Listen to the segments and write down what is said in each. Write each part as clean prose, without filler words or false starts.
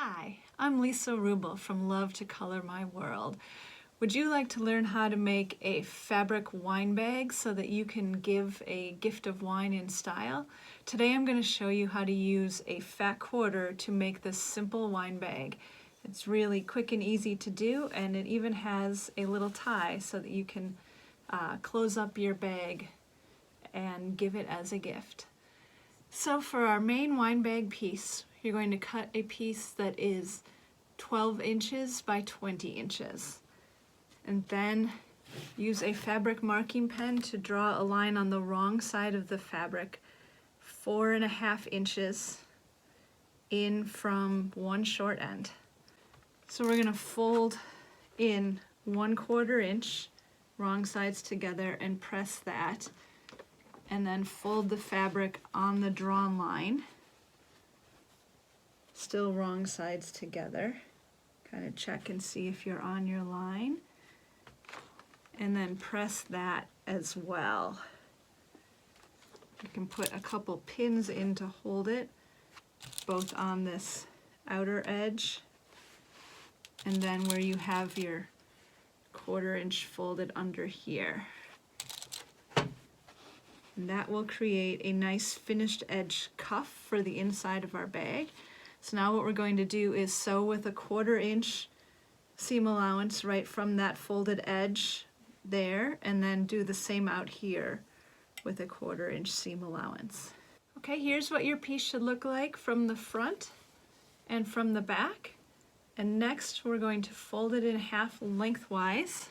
Hi, I'm Lisa Rubel from Love to Color My World. Would you like to learn how to make a fabric wine bag so that you can give a gift of wine in style? Today I'm going to show you how to use a fat quarter to make this simple wine bag. It's really quick and easy to do, and it even has a little tie so that you can close up your bag and give it as a gift. So for our main wine bag piece, you're going to cut a piece that is 12 inches by 20 inches. And then use a fabric marking pen to draw a line on the wrong side of the fabric, 4.5 inches in from one short end. So we're going to fold in 1/4 inch, wrong sides together, and press that. And then fold the fabric on the drawn line, still wrong sides together. Kind of check and see if you're on your line. And then press that as well. You can put a couple pins in to hold it, both on this outer edge and then where you have your 1/4 inch folded under here. And that will create a nice finished edge cuff for the inside of our bag. So now what we're going to do is sew with a 1/4 inch seam allowance right from that folded edge there, and then do the same out here with a 1/4 inch seam allowance. Okay, here's what your piece should look like from the front and from the back. And next we're going to fold it in half lengthwise.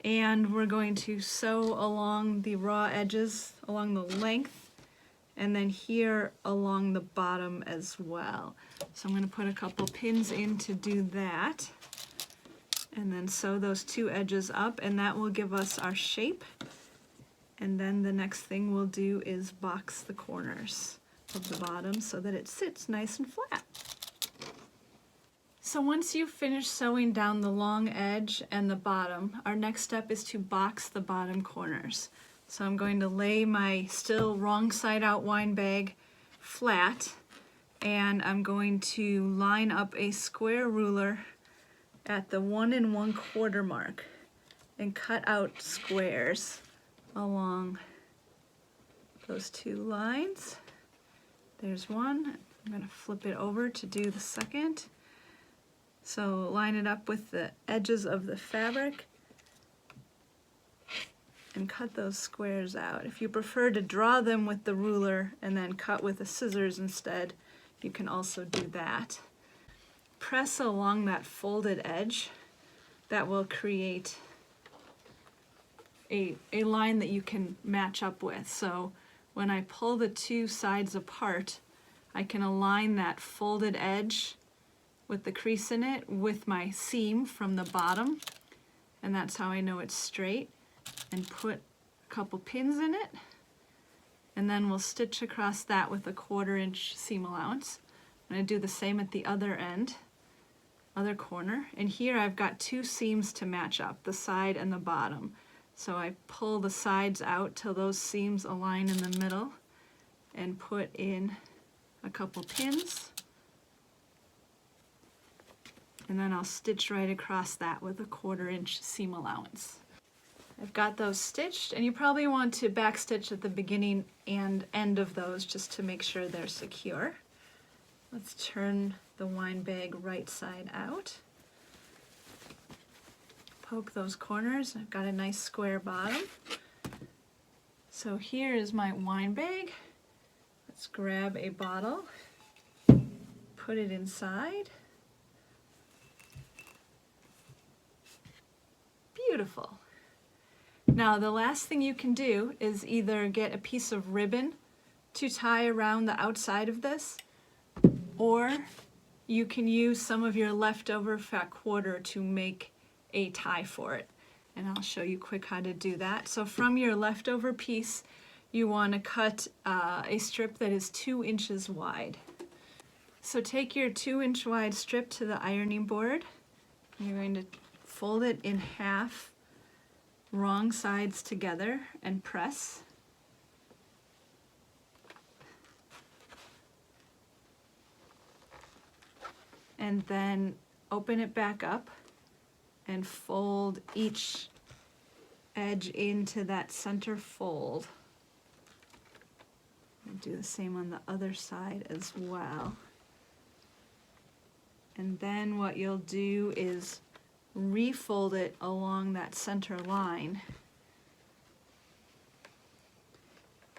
And we're going to sew along the raw edges along the length, and then here along the bottom as well. So I'm going to put a couple pins in to do that, and then sew those two edges up, and that will give us our shape. And then the next thing we'll do is box the corners of the bottom so that it sits nice and flat. So once you've finished sewing down the long edge and the bottom, our next step is to box the bottom corners. So I'm going to lay my still wrong side out wine bag flat, and I'm going to line up a square ruler at the 1 1/4 mark and cut out squares along those two lines. There's one. I'm going to flip it over to do the second. So line it up with the edges of the fabric and cut those squares out. If you prefer to draw them with the ruler and then cut with the scissors instead, you can also do that. Press along that folded edge. That will create a line that you can match up with. So when I pull the two sides apart, I can align that folded edge with the crease in it with my seam from the bottom, and that's how I know it's straight, and put a couple pins in it, and then we'll stitch across that with a 1/4 inch seam allowance. I'm going to do the same at the other end, other corner, and here I've got two seams to match up, the side and the bottom. So I pull the sides out till those seams align in the middle and put in a couple pins. And then I'll stitch right across that with a 1/4 inch seam allowance. I've got those stitched, and you probably want to backstitch at the beginning and end of those just to make sure they're secure. Let's turn the wine bag right side out. Poke those corners. I've got a nice square bottom. So here is my wine bag. Let's grab a bottle, put it inside. Beautiful. Now the last thing you can do is either get a piece of ribbon to tie around the outside of this, or you can use some of your leftover fat quarter to make a tie for it. And I'll show you quick how to do that. So from your leftover piece, you want to cut a strip that is 2 inches wide. So take your 2-inch wide strip to the ironing board. You're going to fold it in half, wrong sides together, and press. and then open it back up and fold each edge into that center fold. And do the same on the other side as well. And then what you'll do is refold it along that center line,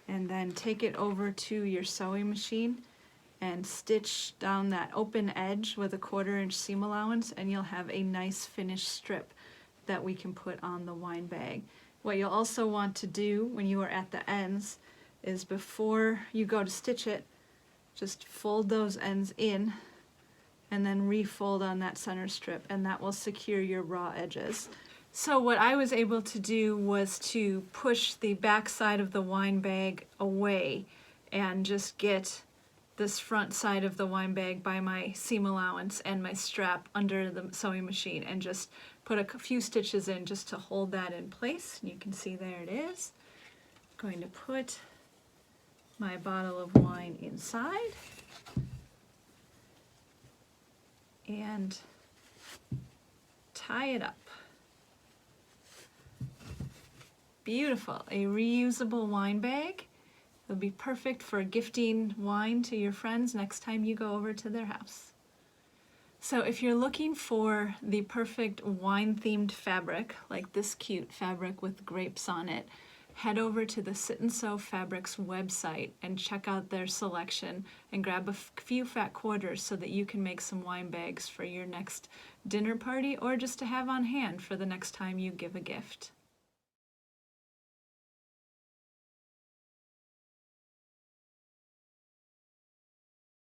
and then take it over to your sewing machine and stitch down that open edge with a 1/4 inch seam allowance, and you'll have a nice finished strip that we can put on the wine bag. What you'll also want to do when you are at the ends is, before you go to stitch it, just fold those ends in and then refold on that center strip, and that will secure your raw edges. So what I was able to do was to push the back side of the wine bag away and just get this front side of the wine bag by my seam allowance and my strap under the sewing machine, and just put a few stitches in just to hold that in place. You can see there it is. I'm going to put my bottle of wine inside and tie it up. Beautiful, a reusable wine bag. It'll be perfect for gifting wine to your friends next time you go over to their house. So if you're looking for the perfect wine-themed fabric, like this cute fabric with grapes on it, head over to the Sit and Sew Fabrics website and check out their selection and grab a few fat quarters so that you can make some wine bags for your next dinner party, or just to have on hand for the next time you give a gift.